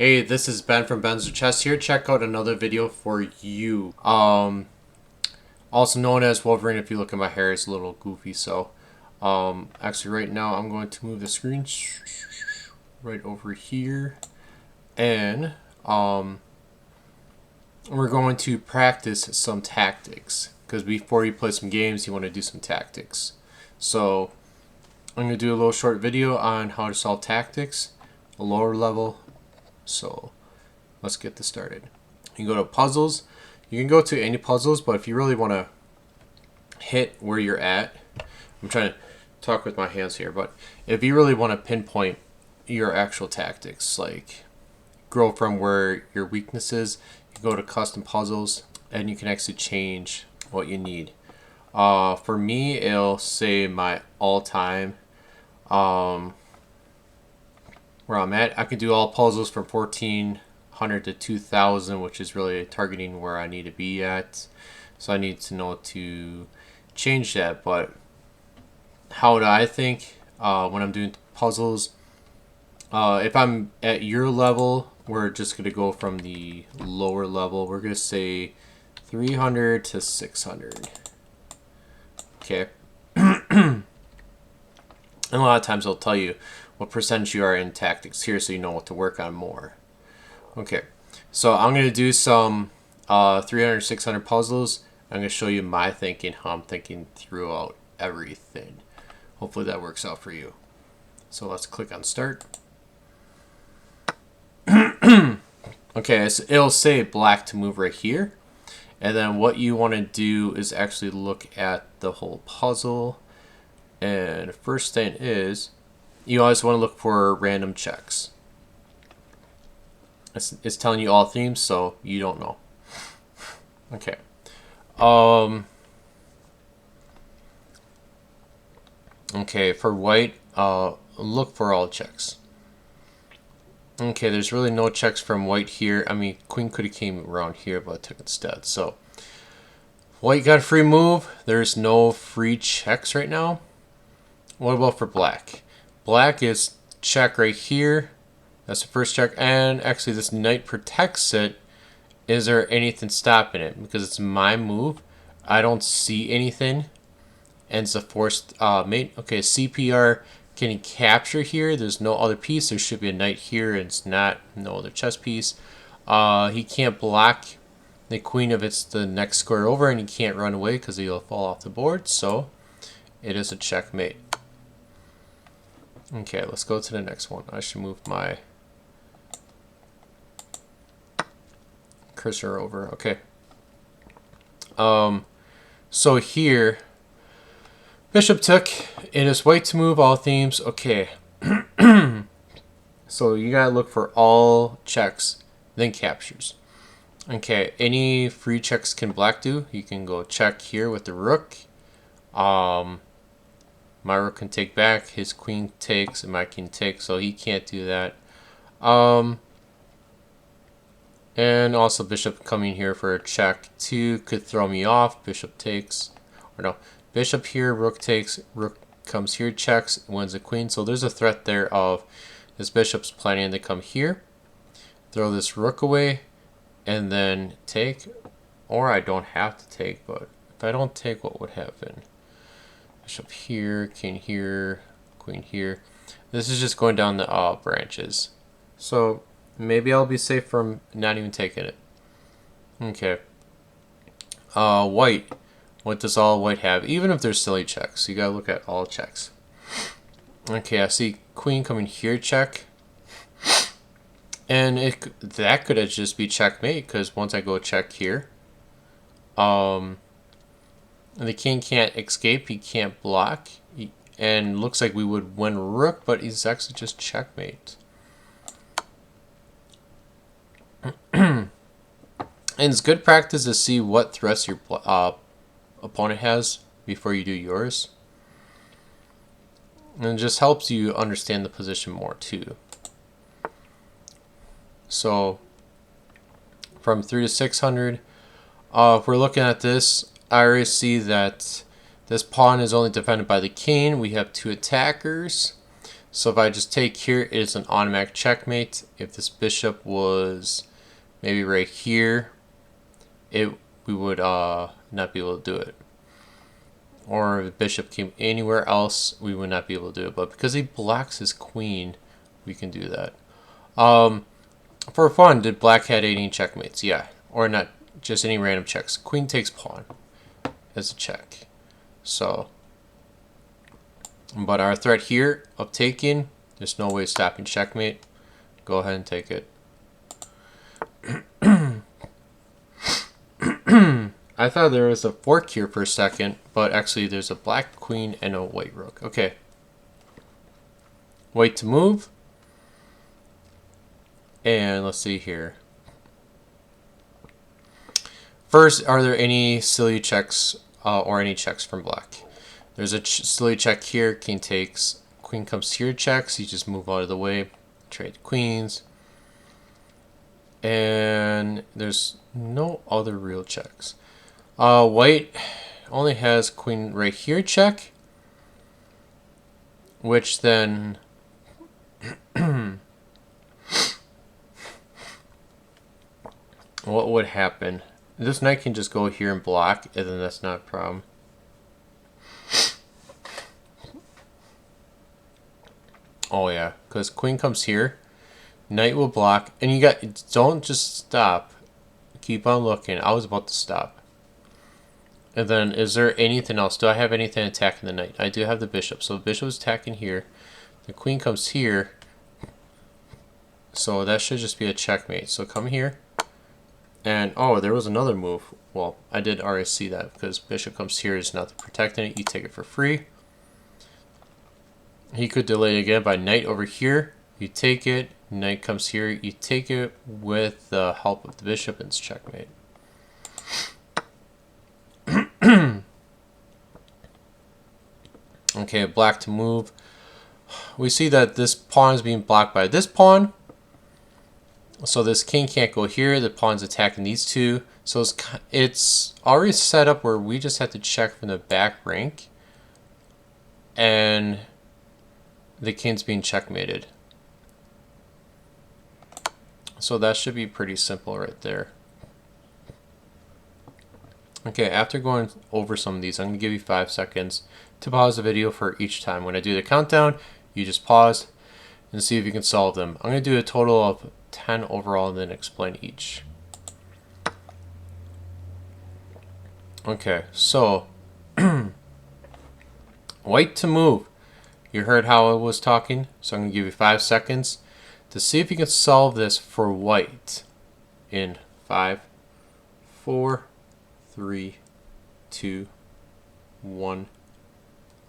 Hey, this is Ben from Benzochess here. Check out another video for you. Also known as Wolverine. If you look at my hair, it's a little goofy. So, actually, right now I'm going to move the screen right over here, and we're going to practice some tactics because before you play some games, you want to do some tactics. So, I'm going to do a little short video on how to solve tactics, a lower level. So let's get this started. You can go to puzzles. You can go to any puzzles, but if you really want to hit where you're at, I'm trying to talk with my hands here, but if you really want to pinpoint your actual tactics, like grow from where your weakness is, you go to custom puzzles and you can actually change what you need. For me, it'll say my all-time where I'm at. I can do all puzzles from 1400 to 2000, which is really targeting where I need to be at. So I need to know to change that. But how do I think when I'm doing puzzles? If I'm at your level, we're just going to go from the lower level. We're going to say 300 to 600. Okay. And a lot of times they'll tell you what percentage you are in tactics here so you know what to work on more. Okay, so I'm going to do some 300, 600 puzzles. I'm going to show you my thinking, how I'm thinking throughout everything. Hopefully that works out for you. So let's click on start. Okay, so it'll say black to move right here. And then what you want to do is actually look at the whole puzzle. And first thing is, you always want to look for random checks. It's telling you all themes, so you don't know. Okay. Okay, for white, look for all checks. Okay, there's really no checks from white here. I mean, queen could have came around here, but took instead. So, white got a free move. There's no free checks right now. What about for black? Black is check right here. That's the first check. And actually this knight protects it. Is there anything stopping it? Because it's my move. I don't see anything. And it's a forced mate. Okay, CPR. Can he capture here? There's no other piece. There should be a knight here. And it's not. No other chess piece. He can't block the queen if it's the next square over. And he can't run away because he'll fall off the board. So it is a checkmate. Okay, let's go to the next one. I should move my cursor over. Okay. So here, bishop took. It is white to move all themes. Okay. So you gotta look for all checks, then captures. Okay, any free checks can black do. You can go check here with the rook. My rook can take back, his queen takes, and my king takes, so he can't do that. And also bishop coming here for a check too could throw me off. Bishop takes, or no, bishop here, rook takes, rook comes here, checks, wins the queen. So there's a threat there of this bishop's planning to come here, throw this rook away, and then take, or I don't have to take, but if I don't take, what would happen? Bishop here, king here, queen here. This is just going down the branches. So maybe I'll be safe from not even taking it. Okay. White. What does all white have? Even if there's silly checks, you gotta look at all checks. Okay, I see queen coming here, check. And that could just be checkmate, because once I go check here, the king can't escape, he can't block, and looks like we would win rook, but he's actually just checkmate. And it's good practice to see what threats your opponent has before you do yours. And it just helps you understand the position more too. So, from 3 to 600, if we're looking at this, I already see that this pawn is only defended by the king. We have two attackers. So if I just take here, it's an automatic checkmate. If this bishop was maybe right here, we would not be able to do it. Or if the bishop came anywhere else, we would not be able to do it. But because he blocks his queen, we can do that. For fun, did black had any checkmates? Yeah. Or not just any random checks. Queen takes pawn as a check. So, but our threat here of taking, there's no way of stopping checkmate. Go ahead and take it. I thought there was a fork here for a second, but actually there's a black queen and a white rook. Okay. White to move. And let's see here. First, are there any silly checks or any checks from black? There's a silly check here. King takes. Queen comes here, checks. You just move out of the way. Trade queens. And there's no other real checks. White only has queen right here check, which then what would happen? This knight can just go here and block, and then that's not a problem. Oh yeah, because queen comes here, knight will block, and you got, don't just stop. Keep on looking. I was about to stop. And then, is there anything else? Do I have anything attacking the knight? I do have the bishop. So the bishop is attacking here. The queen comes here. So that should just be a checkmate. So come here. And, oh, there was another move. Well, I did already see that because bishop comes here is not protecting it. You take it for free. He could delay it again by knight over here. You take it. Knight comes here. You take it with the help of the bishop and it's checkmate. Okay, black to move. We see that this pawn is being blocked by this pawn. So this king can't go here. The pawn's attacking these two. So it's already set up where we just have to check from the back rank. And the king's being checkmated. So that should be pretty simple right there. Okay, after going over some of these, I'm going to give you 5 seconds to pause the video for each time. When I do the countdown, you just pause and see if you can solve them. I'm going to do a total of 10 overall and then explain each. Okay, so white to move. You heard how I was talking, so I'm going to give you 5 seconds to see if you can solve this for white in 5, 4, 3, 2, 1.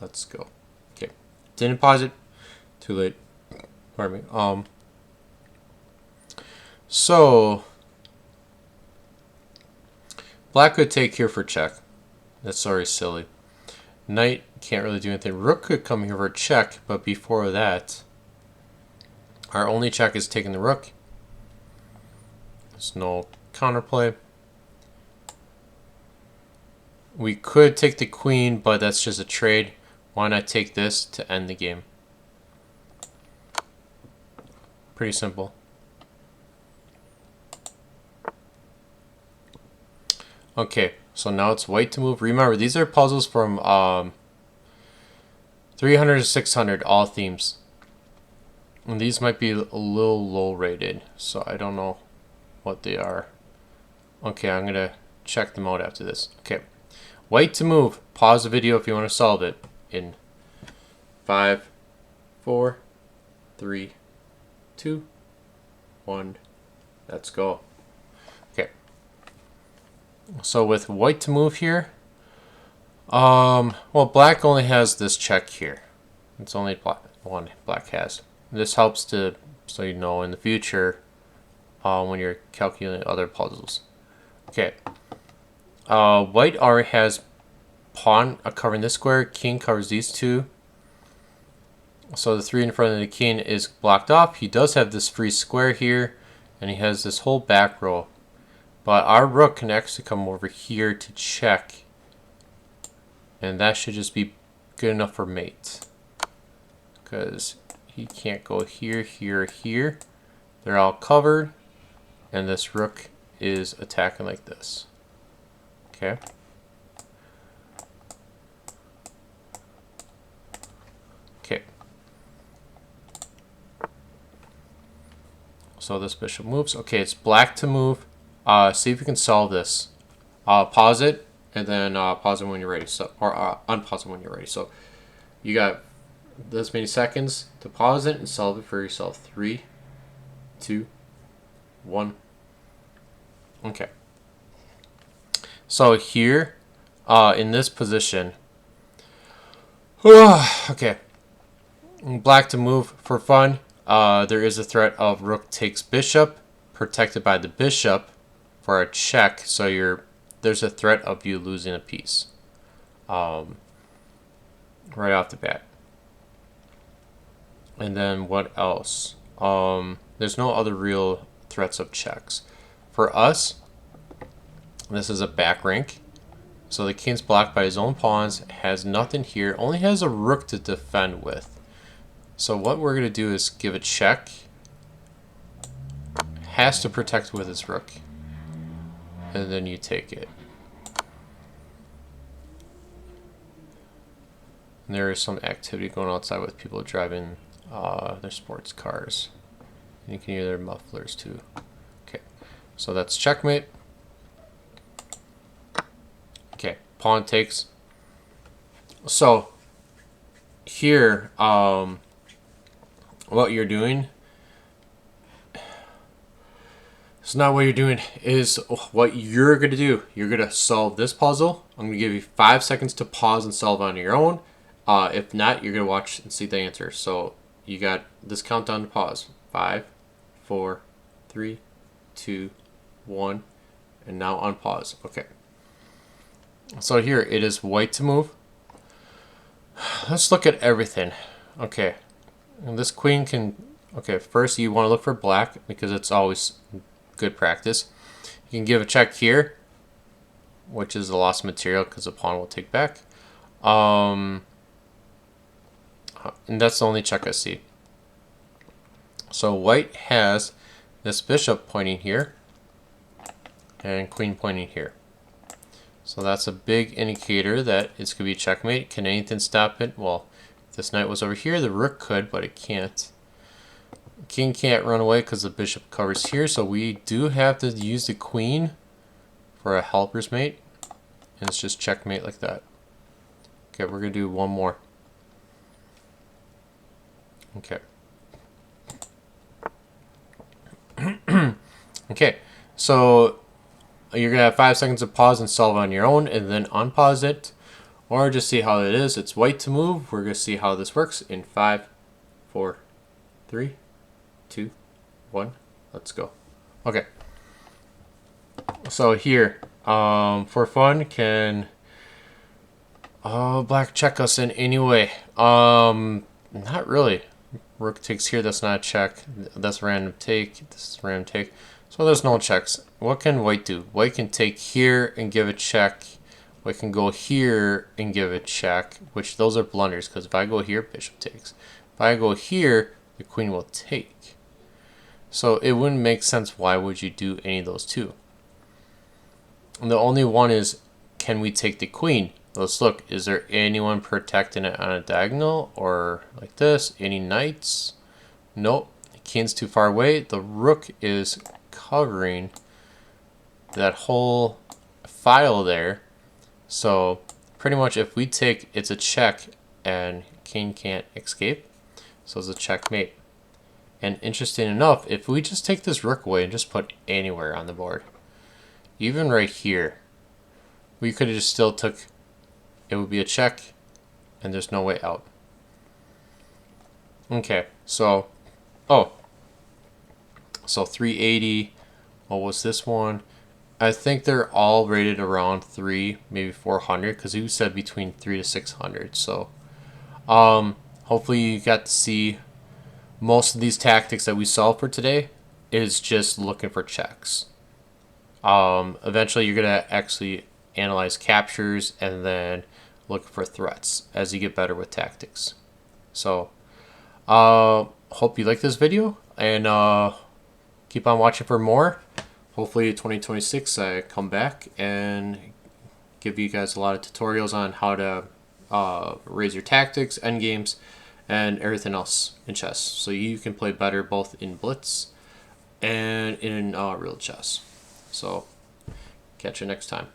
Let's go. Okay. Didn't pause it. Too late. Pardon me. So black could take here for check. That's already silly. Knight can't really do anything. Rook could come here for a check, but before that, our only check is taking the rook. There's no counterplay. We could take the queen, but that's just a trade. Why not take this to end the game? Pretty simple. Okay, so now it's white to move. Remember, these are puzzles from 300 to 600, all themes. And these might be a little low rated, so I don't know what they are. Okay, I'm going to check them out after this. Okay, white to move. Pause the video if you want to solve it. In 5, 4, 3, 2, 1. Let's go. Okay. So with white to move here, well, black only has this check here. It's only one black has. This helps to, so you know in the future, when you're calculating other puzzles. Okay. White already has pawn covering this square, king covers these two. So the 3 in front of the king is blocked off. He does have this free square here, and he has this whole back row. But our rook can actually come over here to check, and that should just be good enough for mate. Because he can't go here, here, here. They're all covered, and this rook is attacking like this. Okay. Okay. So this bishop moves. Okay, it's black to move. See if you can solve this. Pause it, and then pause it when you're ready. So, or unpause it when you're ready. So you got this many seconds to pause it and solve it for yourself. 3, 2, 1. Okay. So here, in this position, okay, black to move for fun. There is a threat of rook takes bishop, protected by the bishop for a check. So there's a threat of you losing a piece, right off the bat. And then what else? There's no other real threats of checks. For us, this is a back rank. So the king's blocked by his own pawns, has nothing here, only has a rook to defend with. So what we're going to do is give a check. Has to protect with his rook. And then you take it. And there is some activity going outside with people driving their sports cars. And you can hear their mufflers too. Okay, so that's checkmate. Okay, pawn takes. So here, what you're doing, it's not what you're doing, is what you're going to do. You're going to solve this puzzle. I'm going to give you 5 seconds to pause and solve on your own. If not, you're going to watch and see the answer. So you got this countdown to pause. 5, 4, 3, 2, 1, and now unpause. Okay. So here, it is white to move. Let's look at everything. Okay. And this queen can... Okay, first you want to look for black because it's always good practice. You can give a check here, which is a loss of material because the pawn will take back. And that's the only check I see. So white has this bishop pointing here and queen pointing here. So that's a big indicator that it's going to be checkmate. Can anything stop it? Well, if this knight was over here, the rook could, but it can't. King can't run away because the bishop covers here, so we do have to use the queen for a helper's mate. And it's just checkmate like that. Okay, we're going to do one more. Okay. Okay, so you're going to have 5 seconds to pause and solve on your own, and then unpause it. Or just see how it is. It's white to move. We're going to see how this works in 5, 4, 3, 2, 1. Let's go. Okay. So here, for fun, can black check us in any way? Not really. Rook takes here. That's not a check. That's a random take. This is a random take. So there's no checks. What can white do? White can take here and give a check. White can go here and give a check, which those are blunders, because if I go here, bishop takes. If I go here, the queen will take. So it wouldn't make sense. Why would you do any of those two? And the only one is, can we take the queen? Let's look. Is there anyone protecting it on a diagonal or like this? Any knights? Nope. The king's too far away. The rook is covering that whole file there. So pretty much if we take, it's a check and king can't escape. So it's a checkmate. And interesting enough, if we just take this rook away and just put anywhere on the board, even right here, we could have just still took, it would be a check and there's no way out. Okay, so, so 380, what was this one? I think they're all rated around 3, maybe 400, because you said between 3 to 600. So, hopefully you got to see most of these tactics that we saw for today is just looking for checks. Eventually you're going to actually analyze captures and then look for threats as you get better with tactics. So, Hope you like this video, and keep on watching for more. Hopefully 2026 I come back and give you guys a lot of tutorials on how to raise your tactics, end games, and everything else in chess, so you can play better both in blitz and in real chess. So catch you next time.